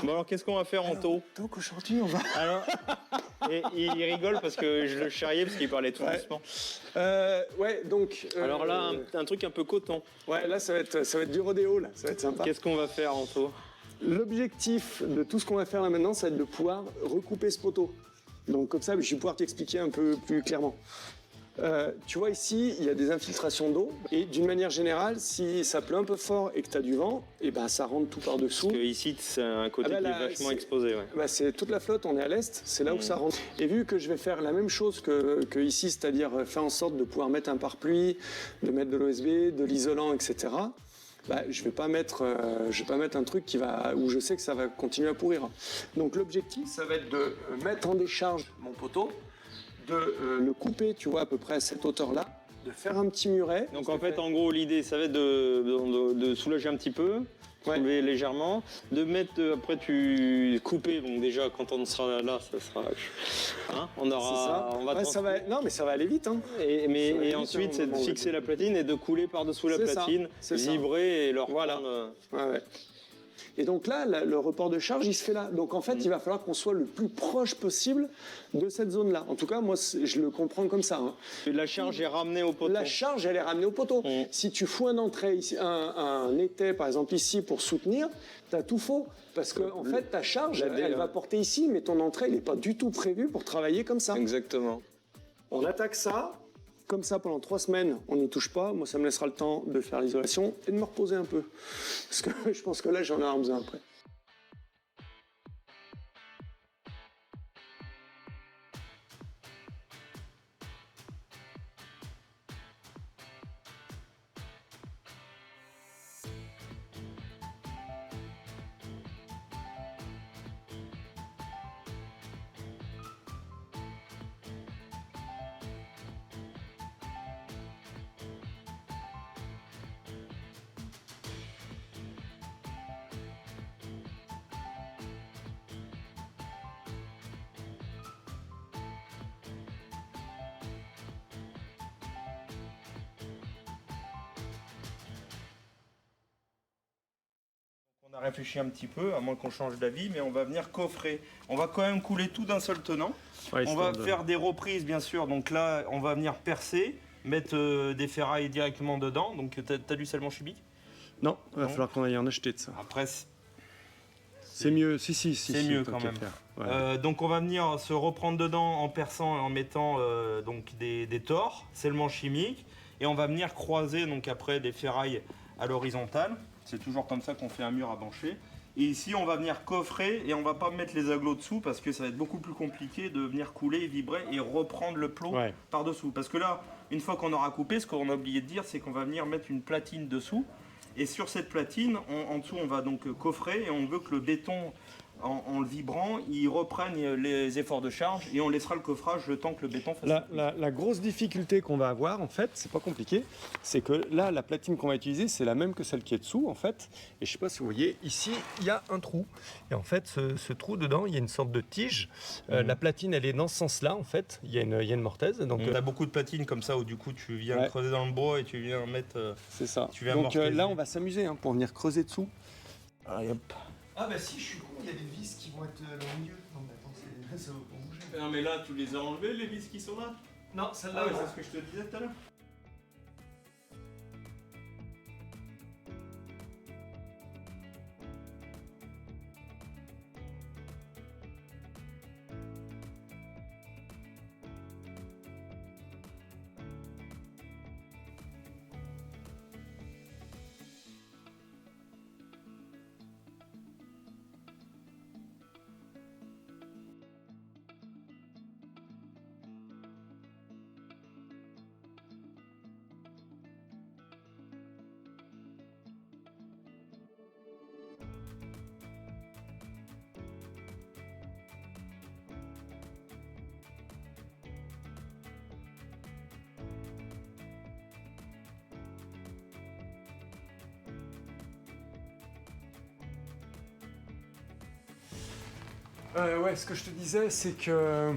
Bon alors qu'est-ce qu'on va faire Anto? Donc aujourd'hui on va... Alors, et il rigole parce que je le charriais parce qu'il parlait tout doucement. Ouais, donc... Alors là, un truc un peu coton. Ouais, là ça va être du rodéo, là, ça va être sympa. Qu'est-ce qu'on va faire Anto? L'objectif de tout ce qu'on va faire là maintenant, ça va être de pouvoir recouper ce poteau. Donc comme ça, je vais pouvoir t'expliquer un peu plus clairement. Tu vois ici, il y a des infiltrations d'eau et d'une manière générale, si ça pleut un peu fort et que tu as du vent, et ben ça rentre tout par-dessous. Parce que ici, c'est un côté qui est vachement exposé. Ouais. Bah, c'est toute la flotte, on est à l'est, c'est là où ça rentre. Et vu que je vais faire la même chose que ici, c'est-à-dire faire en sorte de pouvoir mettre un pare-pluie, de mettre de l'OSB, de l'isolant, etc., bah, je vais pas mettre un truc où je sais que ça va continuer à pourrir. Donc l'objectif, ça va être de mettre en décharge mon poteau, de le couper, tu vois, à peu près à cette hauteur-là, de faire un petit muret. Donc en fait, en gros, l'idée, ça va être de soulager un petit peu, soulever légèrement, de mettre, après tu couper, donc déjà quand on sera là, ça sera... Hein, on aura... On va non mais ça va aller vite. Hein. Et ensuite, c'est de fixer la platine et de couler par-dessous la platine, vibrer et le reprendre... Ouais. Et donc là, le report de charge, il se fait là. Donc en fait, il va falloir qu'on soit le plus proche possible de cette zone-là. En tout cas, moi, je le comprends comme ça. Hein. Et la charge est ramenée au poteau. La charge, elle est ramenée au poteau. Si tu fous un entrée, ici, un étai, par exemple, ici, pour soutenir, t'as tout faux. Parce que en fait, ta charge, elle va porter ici, mais ton entrée, elle n'est pas du tout prévue pour travailler comme ça. Exactement. On attaque ça. Comme ça, pendant 3 semaines, on n'y touche pas. Moi, ça me laissera le temps de faire l'isolation et de me reposer un peu. Parce que je pense que là, j'en ai besoin après. On a réfléchi un petit peu, à moins qu'on change d'avis, mais on va venir coffrer. On va quand même couler tout d'un seul tenant. Ouais, on va faire des reprises, bien sûr. Donc là, on va venir percer, mettre des ferrailles directement dedans. Donc, t'as du scellement chimique? Non, il va falloir qu'on aille en acheter de ça. Après, c'est mieux, si. C'est mieux quand même. Ouais. Donc, on va venir se reprendre dedans en perçant et en mettant donc des tors, scellement chimique. Et on va venir croiser donc après des ferrailles à l'horizontale. C'est toujours comme ça qu'on fait un mur à bancher. Et ici, on va venir coffrer et on va pas mettre les agglos dessous parce que ça va être beaucoup plus compliqué de venir couler, vibrer et reprendre le plot par-dessous. Parce que là, une fois qu'on aura coupé, ce qu'on a oublié de dire, c'est qu'on va venir mettre une platine dessous. Et sur cette platine, en dessous, on va donc coffrer et on veut que le béton, en le vibrant, il reprenne les efforts de charge et on laissera le coffrage le temps que le béton fasse. La grosse difficulté qu'on va avoir, en fait, c'est pas compliqué, c'est que là, la platine qu'on va utiliser, c'est la même que celle qui est dessous, en fait. Et je sais pas si vous voyez, ici, il y a un trou. Et en fait, ce trou dedans, il y a une sorte de tige. La platine, elle est dans ce sens-là, en fait. Il y a une mortaise. Donc, on a beaucoup de platines comme ça où du coup, tu viens creuser dans le bois et tu viens mettre. C'est ça. Donc là, on va s'amuser pour venir creuser dessous. Allez, hop. Ah bah si, je suis con, il y a des vis qui vont être là au milieu. Non mais attends, ça va pas bouger. Non mais là, tu les as enlevées les vis qui sont là? Non, celle-là, c'est ce que je te disais tout à l'heure. Ce que je te disais, c'est que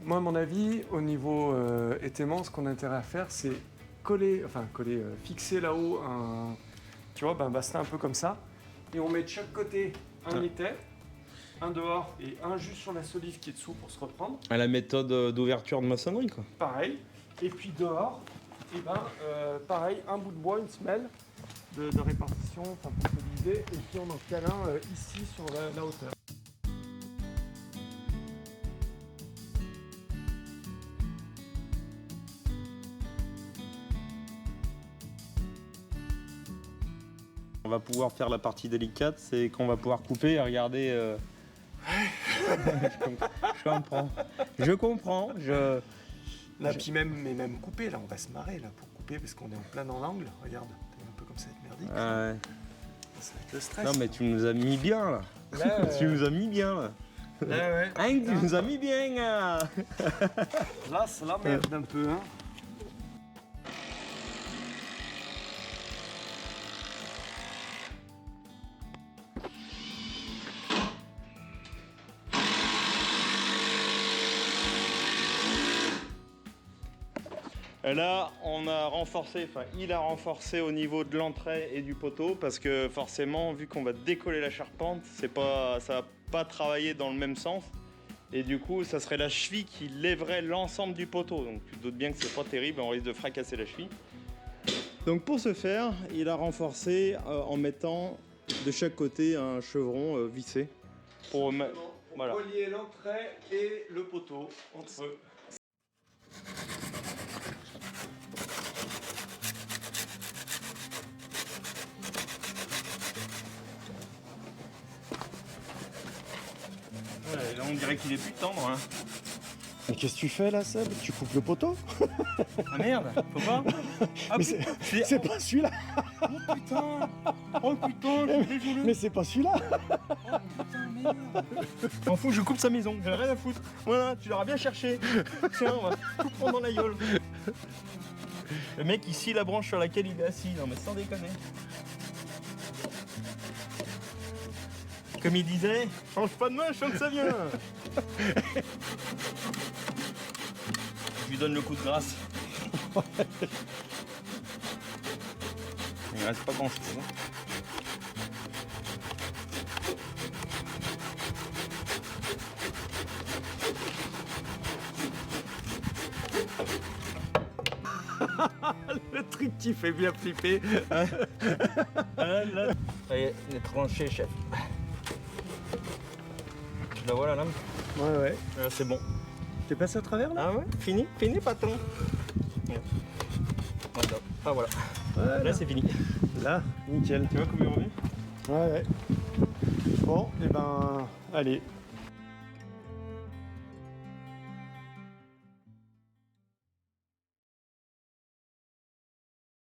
moi, à mon avis, au niveau étaiement, ce qu'on a intérêt à faire, c'est fixer là-haut un bassin un peu comme ça, et on met de chaque côté un étai, un dehors et un juste sur la solive qui est dessous pour se reprendre. À la méthode d'ouverture de maçonnerie, quoi. Pareil. Et puis dehors, et pareil, un bout de bois, une semelle de répartition, enfin pour stabiliser. Et puis on en cale un ici sur la hauteur. On va pouvoir faire la partie délicate, c'est qu'on va pouvoir couper et regarder. Je comprends. Là, puis même couper, là, on va se marrer là pour couper parce qu'on est en plein dans l'angle. Regarde, t'es un peu comme ça, être merdique. Ouais. Ça va être le stress. Non mais tu nous as mis bien là. Tu nous as mis bien là. Là, ouais. Hein, tu nous as mis bien là. Là, c'est la merde un peu, hein. Et là, on a renforcé, enfin il a renforcé au niveau de l'entrée et du poteau parce que forcément, vu qu'on va décoller la charpente, ça va pas travailler dans le même sens. Et du coup, ça serait la cheville qui lèverait l'ensemble du poteau. Donc tu te doutes bien que c'est pas terrible, on risque de fracasser la cheville. Donc pour ce faire, il a renforcé en mettant de chaque côté un chevron vissé. Pour voilà. Relier l'entrée et le poteau entre eux. Ouais, là on dirait qu'il est plus tendre. Hein. Mais qu'est-ce que tu fais là, Seb? Tu coupes le poteau? Ah merde, faut pas. Ah, Mais c'est pas celui-là. Oh putain, je suis désolé. Mais c'est pas celui-là. Oh putain, merde. M'en fous, je coupe sa maison, j'ai rien à foutre. Voilà, tu l'auras bien cherché. Tiens, on va tout prendre dans la gueule. Le mec il scie la branche sur laquelle il est assis, non mais sans déconner. Comme il disait, change pas de main, je sens que ça vient. Je lui donne le coup de grâce. Il reste pas grand chose. Le truc qui fait bien flipper. Ça y est, il est tranché, chef. Tu la vois la lame? Ouais. C'est bon. T'es passé à travers là? Ah ouais? Fini, patron. Voilà. Ah voilà. Ouais, Là c'est fini. Là, nickel. Tu vois comme il est revenu? Ouais. Bon, et ben, allez,